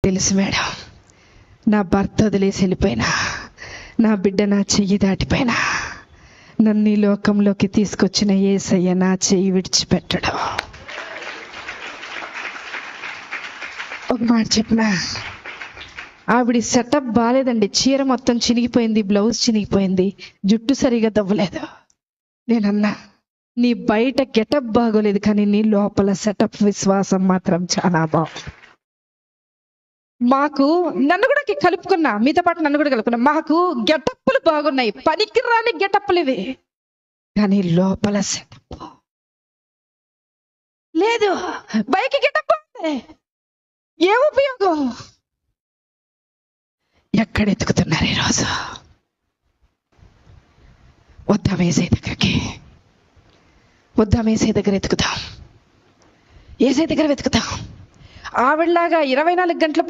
తెలుసు మేడం, నా భర్త వదిలేసి వెళ్ళిపోయినా, నా బిడ్డ నా చెయ్యి దాటిపోయినా, నన్ను ఈ లోకంలోకి తీసుకొచ్చిన యేసయ్య నా చెయ్యి విడిచిపెట్టడం. ఒక మాట చెప్పనా, ఆవిడ సెటప్ బాగాలేదండి. చీర మొత్తం చినిగిపోయింది, బ్లౌజ్ చినిగిపోయింది, జుట్టు సరిగా దవ్వలేదు. నేనన్నా, నీ బయట గెటప్ బాగోలేదు కానీ నీ లోపల సెటప్ విశ్వాసం మాత్రం చాలా బాగుంది. మాకు నన్ను కూడా కలుపుకున్నా, మీతో పాటు నన్ను కూడా కలుపుకున్నా. మాకు గెటప్పులు బాగున్నాయి, పనికి రాని గెటప్పులు ఇవి, కానీ లోపల సెటప్ లేదు. బయకి గెటప్ ఏ ఉపయోగం? ఎక్కడ ఎత్తుకుతున్నారు ఈరోజు? వద్దాం ఏసై దగ్గరికి, వద్దాం ఏసై దగ్గర ఎత్తుకుదాం, ఏసై దగ్గర వెతుకుదాం. ఆవిడలాగా 24 గంటల